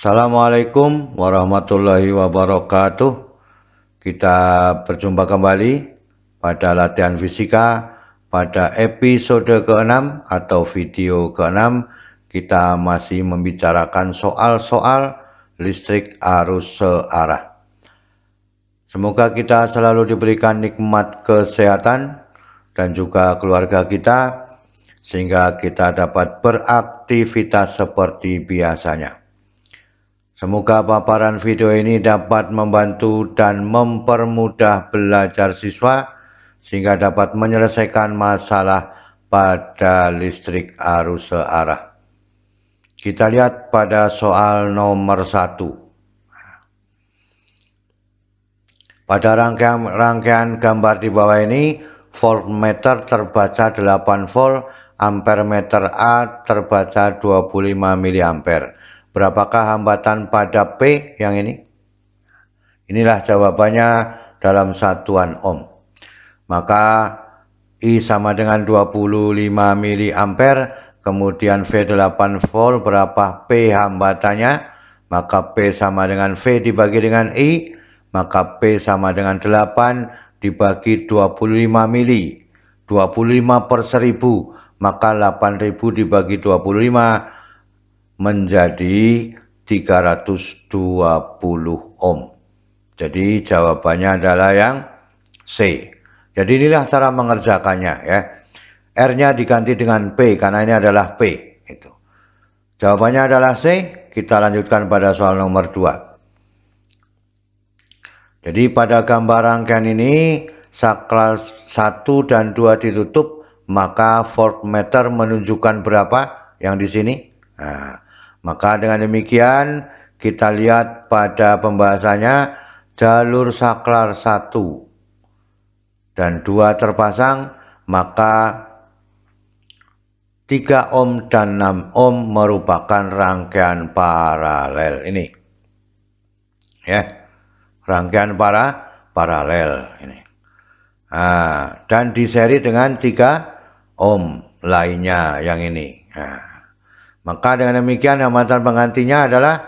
Assalamualaikum warahmatullahi wabarakatuh. Kita berjumpa kembali pada latihan fisika pada episode ke-6 atau video ke-6. Kita masih membicarakan soal-soal listrik arus searah. Semoga kita selalu diberikan nikmat kesehatan dan juga keluarga kita sehingga kita dapat beraktivitas seperti biasanya. Semoga paparan video ini dapat membantu dan mempermudah belajar siswa sehingga dapat menyelesaikan masalah pada listrik arus searah. Kita lihat pada soal nomor 1. Pada rangkaian gambar di bawah ini, voltmeter terbaca 8 volt, ampere meter A terbaca 25 mA. Berapakah hambatan pada P yang ini? Inilah jawabannya dalam satuan ohm. Maka I sama dengan 25 mA, kemudian V 8 volt, berapa P hambatannya? Maka P sama dengan V dibagi dengan I, maka P sama dengan 8 dibagi 25 mili. 25 per 1000, maka 8000 dibagi 25 menjadi 320 ohm. Jadi jawabannya adalah yang C. Jadi inilah cara mengerjakannya ya. R-nya diganti dengan P karena ini adalah P. Itu. Jawabannya adalah C. Kita lanjutkan pada soal nomor 2. Jadi pada gambar rangkaian ini saklar 1 dan 2 ditutup, maka voltmeter menunjukkan berapa yang di sini? Nah, maka dengan demikian kita lihat pada pembahasannya, jalur saklar 1 dan 2 terpasang, maka 3 ohm dan 6 ohm merupakan rangkaian paralel ini. Ya, rangkaian paralel ini. Nah, dan diseri dengan 3 ohm lainnya yang ini. Nah, maka dengan demikian hambatan penggantinya adalah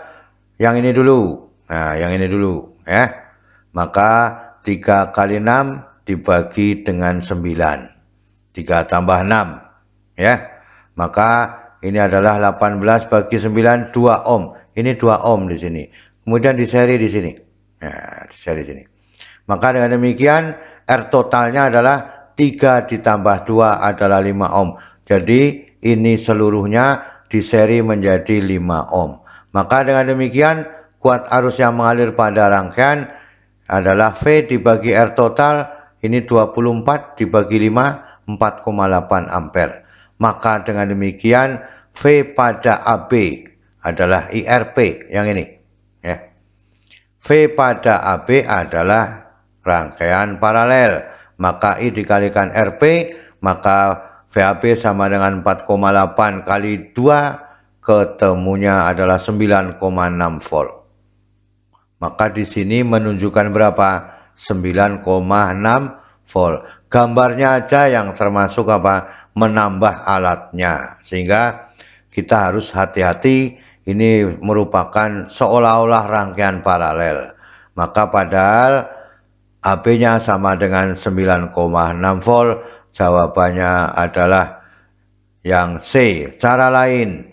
yang ini dulu. Nah, yang ini dulu ya. Maka 3 kali 6 dibagi dengan 9. 3 tambah 6 ya. Maka ini adalah 18 bagi 9, 2 ohm. Ini 2 ohm di sini. Kemudian diseri di sini. Nah, diseri di sini. Maka dengan demikian R totalnya adalah 3 ditambah 2 adalah 5 ohm. Jadi ini seluruhnya diseri menjadi 5 ohm. Maka dengan demikian kuat arus yang mengalir pada rangkaian adalah V dibagi R total, ini 24 dibagi 5, 4,8 ampere. Maka dengan demikian V pada AB adalah IRP yang ini ya. V pada AB adalah rangkaian paralel, maka I dikalikan RP, maka VAB sama dengan 4,8 kali 2, ketemunya adalah 9,6 volt. Maka di sini menunjukkan berapa? 9,6 volt. Gambarnya aja yang termasuk apa? Menambah alatnya. Sehingga kita harus hati-hati, ini merupakan seolah-olah rangkaian paralel. Maka padahal AB-nya sama dengan 9,6 volt, jawabannya adalah yang C. Cara lain,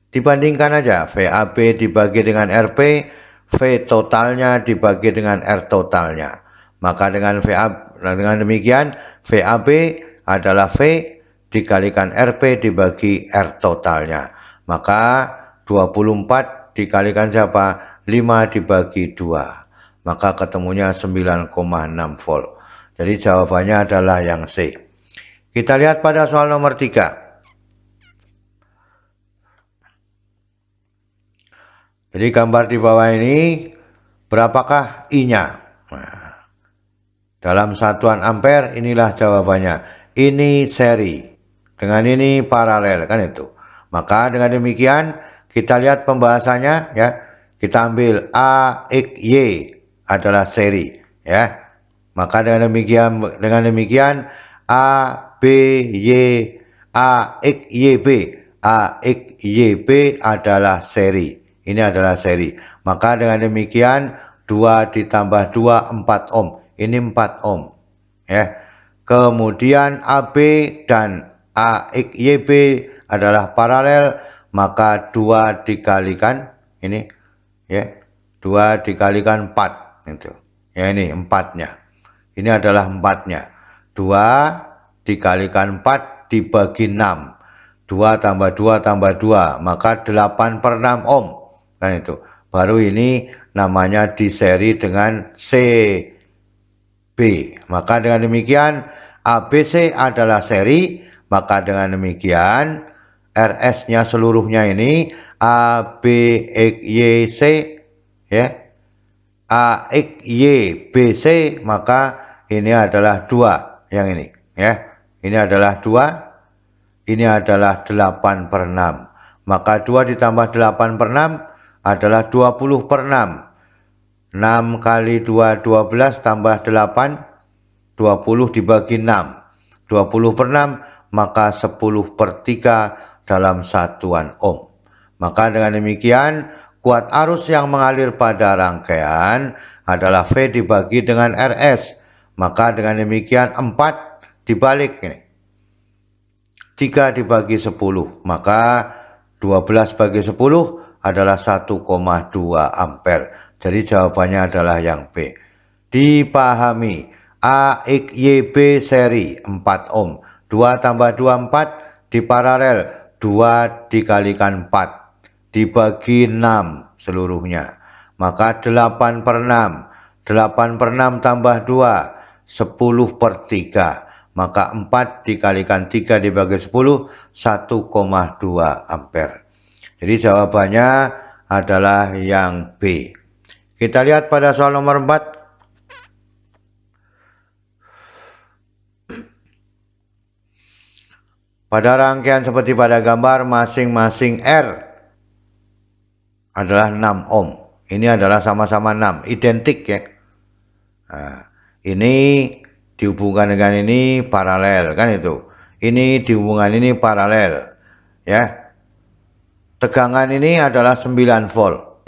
dibandingkan aja VAB dibagi dengan RP, V totalnya dibagi dengan R totalnya. Maka dengan demikian VAB adalah V dikalikan RP dibagi R totalnya. Maka 24 dikalikan siapa? 5 dibagi 2. Maka ketemunya 9,6 volt. Jadi jawabannya adalah yang C. Kita lihat pada soal nomor 3. Jadi gambar di bawah ini, berapakah I-nya? Nah, dalam satuan ampere inilah jawabannya. Ini seri, dengan ini paralel, kan itu. Maka dengan demikian kita lihat pembahasannya ya. Kita ambil A, X, Y adalah seri ya. Maka dengan demikian A, B, Y, A, X, Y, B. A, X, Y, B adalah seri Ini adalah seri. Maka dengan demikian 2 ditambah 2 4 ohm. Ini 4 ohm. Ya. Kemudian AB dan AXYB adalah paralel, maka 2 dikalikan ini ya. 2 dikalikan 4 itu. Ya ini 4-nya. Ini adalah 4-nya. 2 dikalikan 4 dibagi 6. 2 tambah 2 tambah 2, maka 8/6 ohm. Kan itu. Baru ini namanya diseri dengan CB. Maka dengan demikian ABC adalah seri, maka dengan demikian RS-nya seluruhnya ini A, B, X, Y, C ya. A, X, Y, B, C, maka ini adalah 2 yang ini ya. Ini adalah 2, ini adalah 8/6. Maka 2 ditambah 8/6 adalah 20/6. 6 kali 2 12 tambah 8 20 dibagi 6. 20/6 maka 10/3 dalam satuan ohm. Maka dengan demikian kuat arus yang mengalir pada rangkaian adalah V dibagi dengan RS. Maka dengan demikian 4 dibalik ini. 3 dibagi 10. Maka 12 bagi 10 adalah 1,2 ampere. Jadi jawabannya adalah yang B. Dipahami. AXYB seri 4 ohm. 2 tambah 2 4 diparalel. 2 dikalikan 4 dibagi 6 seluruhnya. Maka 8/6. 8/6 tambah 2 10/3. Maka 4 dikalikan 3 dibagi 10 1,2 ampere. Jadi jawabannya adalah yang B. Kita lihat pada soal nomor 4. Pada rangkaian seperti pada gambar, masing-masing R adalah 6 ohm. Ini adalah sama-sama 6, identik ya. Nah, ini dihubungkan dengan ini paralel kan itu. Ini dihubungkan ini paralel ya. Tegangan ini adalah 9 volt.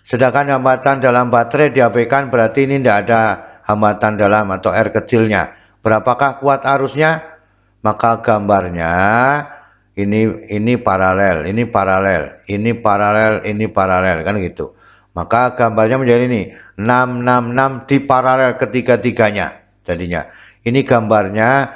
Sedangkan hambatan dalam baterai diabaikan, berarti ini tidak ada hambatan dalam atau R kecilnya. Berapakah kuat arusnya? Maka gambarnya ini paralel, ini paralel, ini paralel, ini paralel kan gitu. Maka gambarnya menjadi ini 666 di paralel ketiga-tiganya jadinya. Ini gambarnya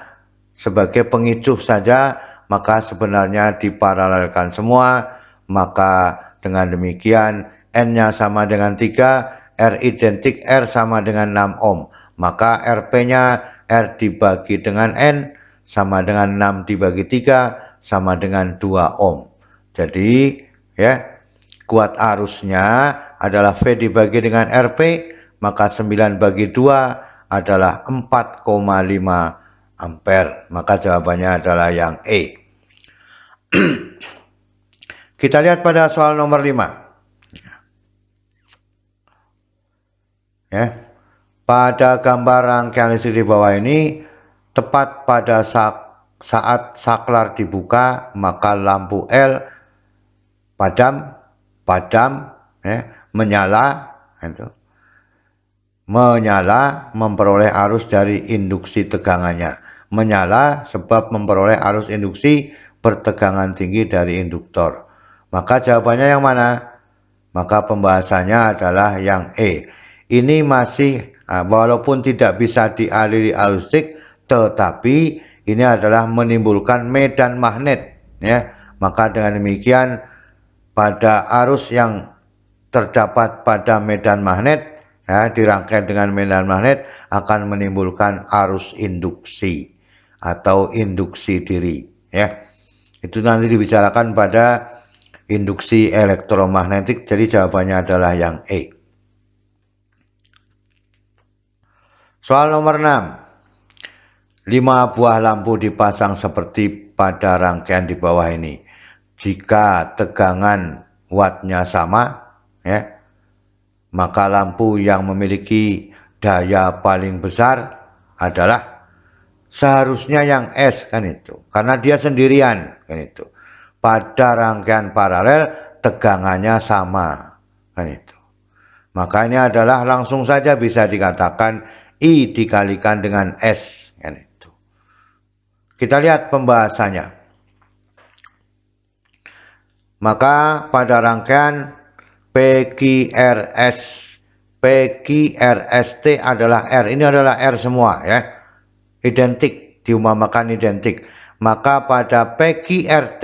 sebagai pengicuh saja, maka sebenarnya diparalelkan semua. Maka dengan demikian N-nya sama dengan 3, R identik R sama dengan 6 ohm. Maka RP-nya R dibagi dengan N sama dengan 6 dibagi 3 sama dengan 2 ohm. Jadi ya, kuat arusnya adalah V dibagi dengan RP, maka 9 bagi 2 adalah 4,5 ampere. Maka jawabannya adalah yang E. Kita lihat pada soal nomor 5. Ya. Pada gambar rangkaian listrik di bawah ini, tepat pada saat saklar dibuka, maka lampu L padam, ya, menyala, itu. Menyala memperoleh arus dari induksi tegangannya. Menyala sebab memperoleh arus induksi bertegangan tinggi dari induktor. Maka jawabannya yang mana? Maka pembahasannya adalah yang E. Ini masih walaupun tidak bisa dialiri arus listrik, tetapi ini adalah menimbulkan medan magnet ya. Maka dengan demikian pada arus yang terdapat pada medan magnet ya, dirangkai dengan medan magnet akan menimbulkan arus induksi atau induksi diri ya. Itu nanti dibicarakan pada induksi elektromagnetik. Jadi jawabannya adalah yang E. Soal nomor 6. 5 buah lampu dipasang seperti pada rangkaian di bawah ini. Jika tegangan wattnya sama, ya, maka lampu yang memiliki daya paling besar adalah seharusnya yang S kan itu. Karena dia sendirian kan itu. Pada rangkaian paralel tegangannya sama, kan itu. Maka ini adalah langsung saja bisa dikatakan I dikalikan dengan S, kan itu. Kita lihat pembahasannya. Maka pada rangkaian PQRST adalah R. Ini adalah R semua ya. Identik, diumpamakan identik. Maka pada PQRT,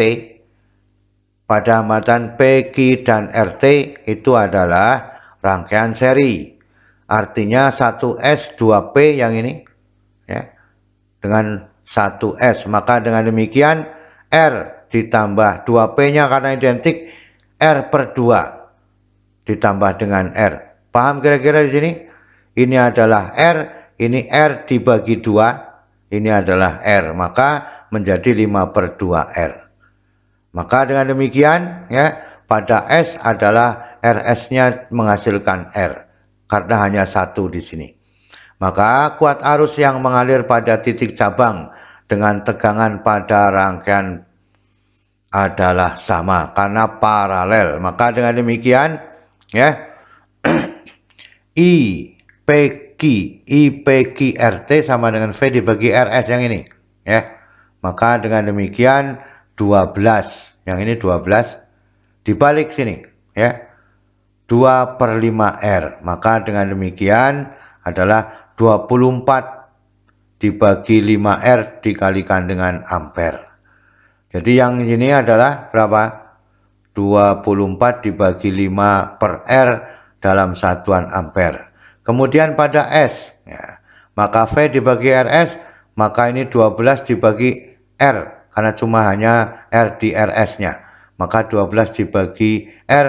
pada hambatan PQ dan RT itu adalah rangkaian seri. Artinya 1S 2P yang ini ya. Dengan 1S, maka dengan demikian R ditambah 2P-nya karena identik R per 2 ditambah dengan R. Paham kira-kira di sini? Ini adalah R, ini R dibagi 2, ini adalah R, maka menjadi 5 per 2 R. Maka dengan demikian ya, pada S adalah RS-nya menghasilkan R karena hanya satu di sini. Maka kuat arus yang mengalir pada titik cabang dengan tegangan pada rangkaian adalah sama karena paralel. Maka dengan demikian ya IPQRT sama dengan V dibagi RS yang ini ya. Maka dengan demikian 12, yang ini 12 dibalik sini ya, 2 per 5 R. Maka dengan demikian adalah 24 dibagi 5R dikalikan dengan ampere. Jadi yang ini adalah berapa? 24 dibagi 5 per R dalam satuan ampere. Kemudian pada S ya, maka V dibagi RS, maka ini 12 dibagi R karena cuma hanya R di RS-nya. Maka 12 dibagi R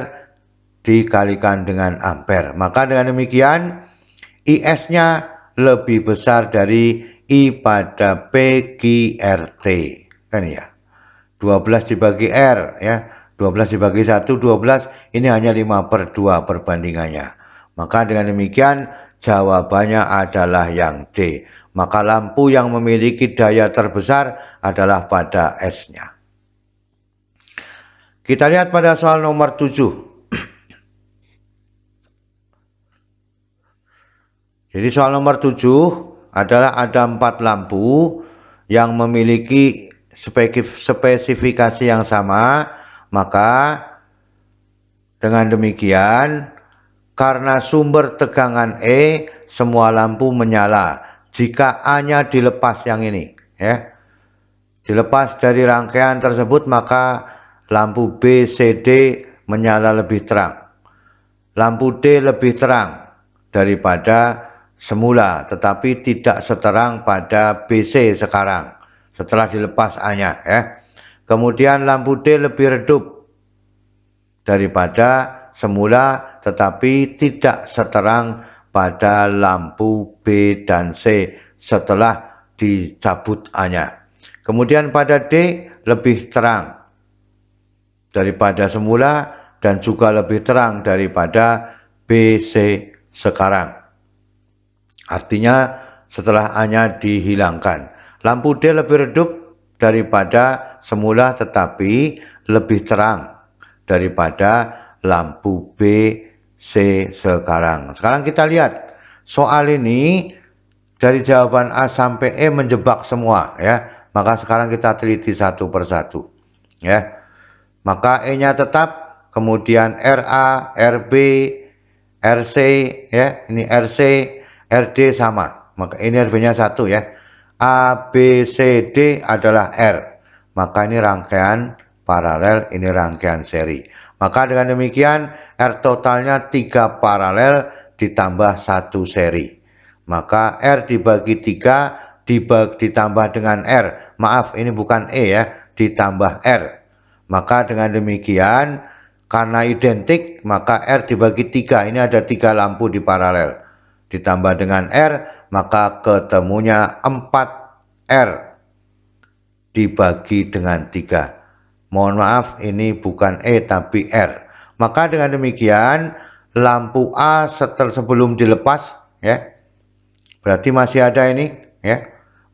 dikalikan dengan ampere. Maka dengan demikian IS-nya lebih besar dari I pada PQRT. Kan ya. 12 dibagi R ya. 12 dibagi 1, 12. Ini hanya 5 per 2 perbandingannya. Maka dengan demikian jawabannya adalah yang D. Maka lampu yang memiliki daya terbesar adalah pada S-nya. Kita lihat pada soal nomor 7. Jadi soal nomor 7 adalah ada 4 lampu yang memiliki spesifikasi yang sama. Maka dengan demikian karena sumber tegangan E, semua lampu menyala. Jika A-nya dilepas yang ini ya, dilepas dari rangkaian tersebut, maka lampu B, C, D menyala lebih terang. Lampu D lebih terang daripada semula, tetapi tidak seterang pada BC sekarang setelah dilepas A-nya ya. Kemudian lampu D lebih redup daripada semula, tetapi tidak seterang pada lampu B dan C setelah dicabut A-nya. Kemudian pada D lebih terang daripada semula dan juga lebih terang daripada BC sekarang. Artinya setelah A-nya dihilangkan. Lampu D lebih redup daripada semula tetapi lebih terang daripada lampu B, C sekarang. Sekarang kita lihat soal ini dari jawaban A sampai E menjebak semua ya. Maka sekarang kita teliti satu persatu ya. Maka E-nya tetap, kemudian RA, RB, RC ya, ini RC, RD sama. Maka ini RB-nya 1 ya. A, B, C, D adalah R. Maka ini rangkaian paralel, ini rangkaian seri. Maka dengan demikian R totalnya 3 paralel ditambah 1 seri. Maka R dibagi 3 ditambah dengan R. Maaf, ini bukan E ya, ditambah R. Maka dengan demikian karena identik, maka R dibagi 3. Ini ada 3 lampu di paralel. Ditambah dengan R, maka ketemunya 4R dibagi dengan 3. Mohon maaf, ini bukan E tapi R. Maka dengan demikian lampu A sebelum dilepas ya, berarti masih ada ini ya.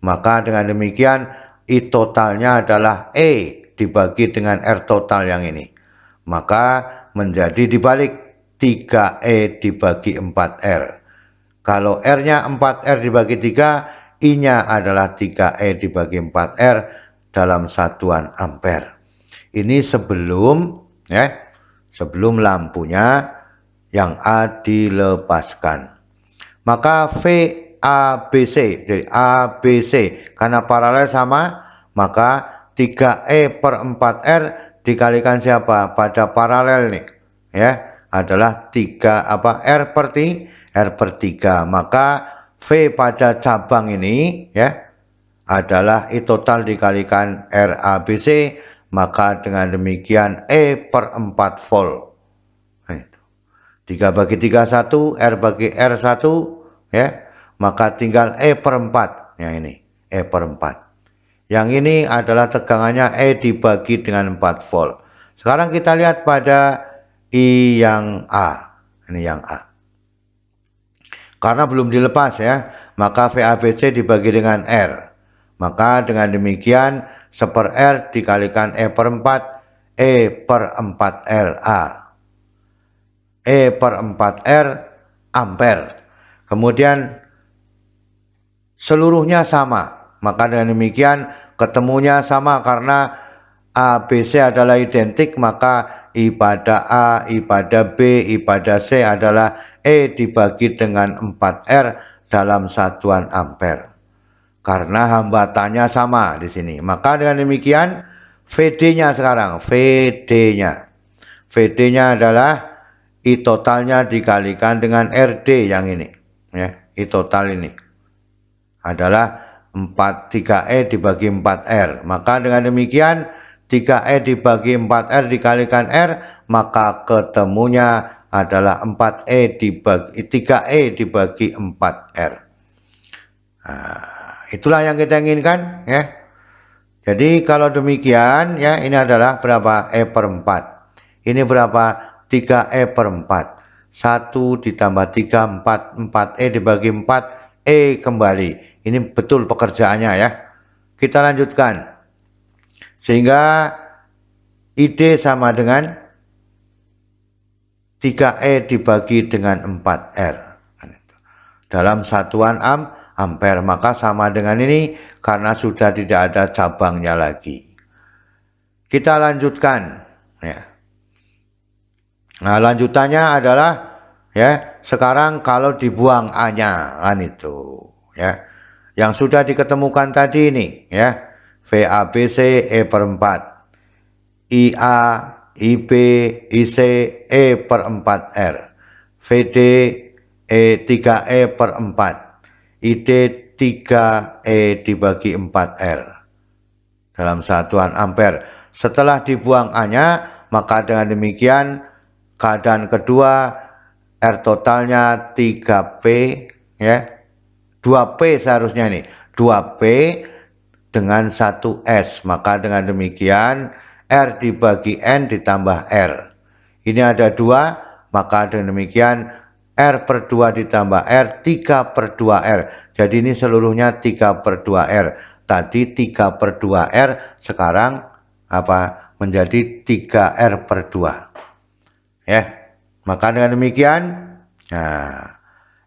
Maka dengan demikian I totalnya adalah E dibagi dengan R total yang ini. maka menjadi dibalik 3E dibagi 4R. Kalau R-nya 4R dibagi 3, I-nya adalah 3E dibagi 4R dalam satuan ampere. Ini sebelum lampunya yang A dilepaskan. Maka VABC, jadi ABC karena paralel sama, maka 3E per 4R dikalikan siapa? Pada paralel nih, ya, adalah 3 R per 3. Maka V pada cabang ini, ya, adalah I total dikalikan RABC, maka dengan demikian E per 4 volt. 3 bagi 3 1, R bagi R 1, ya, maka tinggal E per 4. Yang ini E per 4. Yang ini adalah tegangannya E dibagi dengan 4 volt. Sekarang kita lihat pada I yang A. Ini yang A. Karena belum dilepas, ya, maka VABC dibagi dengan R. Maka dengan demikian 1/R dikalikan E per 4, E per 4R A. E per 4R ampere. Kemudian seluruhnya sama. Maka dengan demikian ketemunya sama karena ABC adalah identik, maka I pada A, I pada B, I pada C adalah E dibagi dengan 4R dalam satuan ampere. Karena hambatannya sama di sini. Maka dengan demikian VD-nya sekarang, VD-nya adalah I totalnya dikalikan dengan RD yang ini, ya. I total ini adalah 3E dibagi 4R. Maka dengan demikian 3E dibagi 4R dikalikan R, maka ketemunya adalah 3E dibagi 4R. Nah, itulah yang kita inginkan, ya. Jadi kalau demikian, ya, ini adalah berapa? E per 4. Ini berapa? 3E per 4. 1 ditambah 3, 4E dibagi 4, E kembali. Ini betul pekerjaannya, ya. Kita lanjutkan. Sehingga ID sama dengan 3E dibagi dengan 4R. Dalam satuan ampere, maka sama dengan ini karena sudah tidak ada cabangnya lagi. Kita lanjutkan, ya. Nah, lanjutannya adalah, ya, sekarang kalau dibuang A-nya, kan itu, ya. Yang sudah diketemukan tadi ini, ya. VABC E per 4. IA, IB, IC E per 4R. VD 3E per 4. ID 3E dibagi 4R. Dalam satuan ampere. Setelah dibuang A-nya, maka dengan demikian keadaan kedua R totalnya 3P, ya. 2P seharusnya ini. 2P dengan 1S. Maka dengan demikian R dibagi N ditambah R. Ini ada 2, maka dengan demikian R per 2 ditambah R 3 per 2R. Jadi ini seluruhnya 3 per 2R. Tadi 3 per 2R, sekarang menjadi 3R per 2. Ya, maka dengan demikian, nah,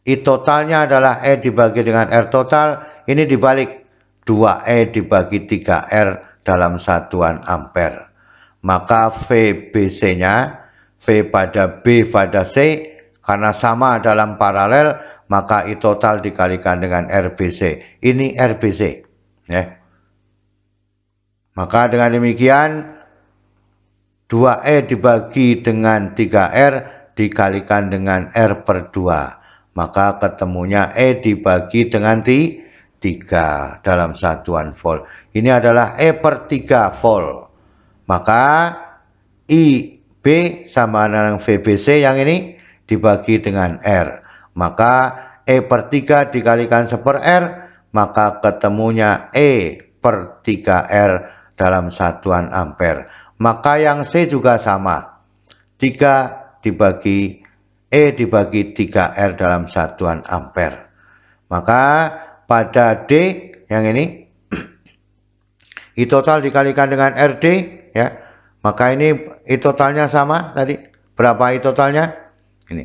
I totalnya adalah E dibagi dengan R total, ini dibalik 2E dibagi 3R dalam satuan ampere. Maka VBC-nya, V pada B pada C, karena sama dalam paralel, maka I total dikalikan dengan RBC. Ini RBC, ya. Maka dengan demikian 2E dibagi dengan 3R dikalikan dengan R per 2. Maka ketemunya E dibagi dengan 3 dalam satuan volt. Ini adalah E per 3 volt. Maka IB sama dengan VBC yang ini dibagi dengan R. Maka E per 3 dikalikan 1/R, maka ketemunya E per 3R dalam satuan ampere. Maka yang C juga sama. 3 dibagi E dibagi 3R dalam satuan ampere. Maka pada D yang ini I total dikalikan dengan RD, ya. Maka ini I totalnya sama tadi. Berapa I totalnya? Ini.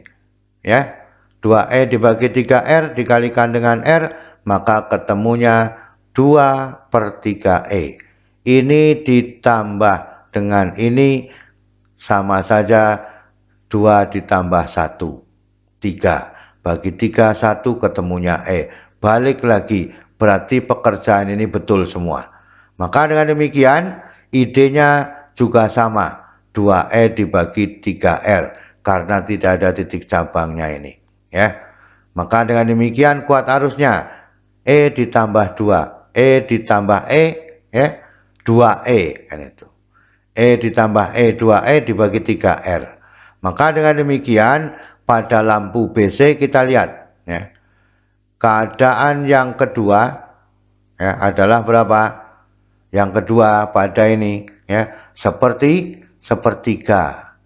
Ya. 2E dibagi 3R dikalikan dengan R, maka ketemunya 2/3E. Ini ditambah dengan ini sama saja 2 ditambah 1. 3. Bagi 3, 1 ketemunya E. Balik lagi, berarti pekerjaan ini betul semua. Maka dengan demikian, idenya juga sama. 2E dibagi 3R. Karena tidak ada titik cabangnya ini. Ya. Maka dengan demikian kuat arusnya. E ditambah 2. E ditambah E. Ya. 2E. Kan itu. E ditambah E 2E dibagi 3R. Maka dengan demikian pada lampu BC kita lihat ya. Keadaan yang kedua ya adalah berapa? Yang kedua pada ini ya seperti sepertiga.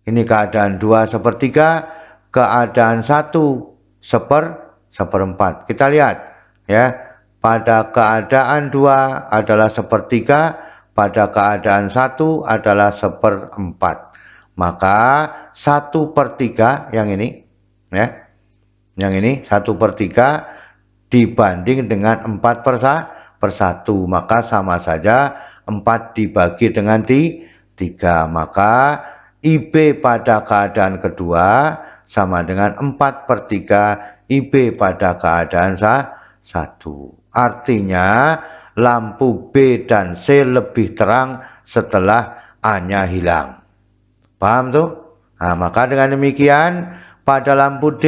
Ini keadaan 2/3, keadaan 1/4. Kita lihat ya. Pada keadaan 2 adalah sepertiga, pada keadaan 1 adalah 1/4. Maka 1/3 yang ini ya. Yang ini 1/3 dibanding dengan 4/1, maka sama saja 4 dibagi dengan 3. Maka IB pada keadaan kedua sama dengan 4/3 IB pada keadaan 1. Artinya lampu B dan C lebih terang setelah A-nya hilang. Paham tuh? Nah, maka dengan demikian pada lampu D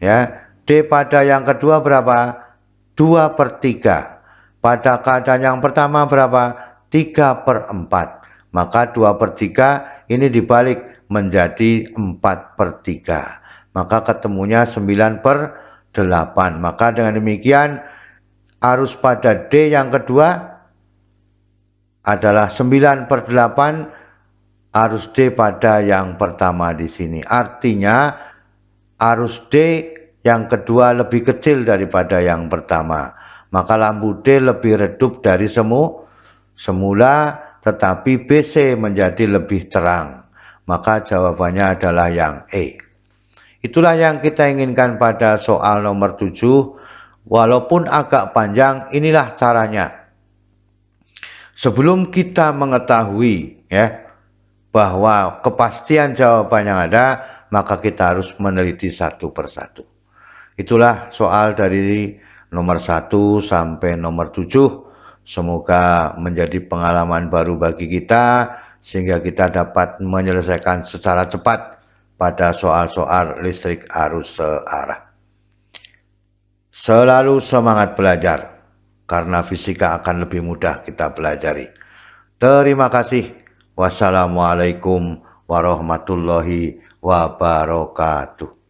ya, D pada yang kedua berapa? 2/3. Pada keadaan yang pertama berapa? 3/4. Maka 2/3 ini dibalik menjadi 4/3. Maka ketemunya 9/8. Maka dengan demikian arus pada D yang kedua adalah 9/8 arus D pada yang pertama di sini. Artinya arus D yang kedua lebih kecil daripada yang pertama. Maka lampu D lebih redup dari semula, tetapi BC menjadi lebih terang. Maka jawabannya adalah yang E. Itulah yang kita inginkan pada soal nomor 7. Walaupun agak panjang, inilah caranya. Sebelum kita mengetahui ya bahwa kepastian jawaban yang ada, maka kita harus meneliti satu persatu. Itulah soal dari nomor 1 sampai nomor 7. Semoga menjadi pengalaman baru bagi kita sehingga kita dapat menyelesaikan secara cepat pada soal-soal listrik arus searah. Selalu semangat belajar karena fisika akan lebih mudah kita pelajari. Terima kasih. Wassalamualaikum warahmatullahi wabarakatuh.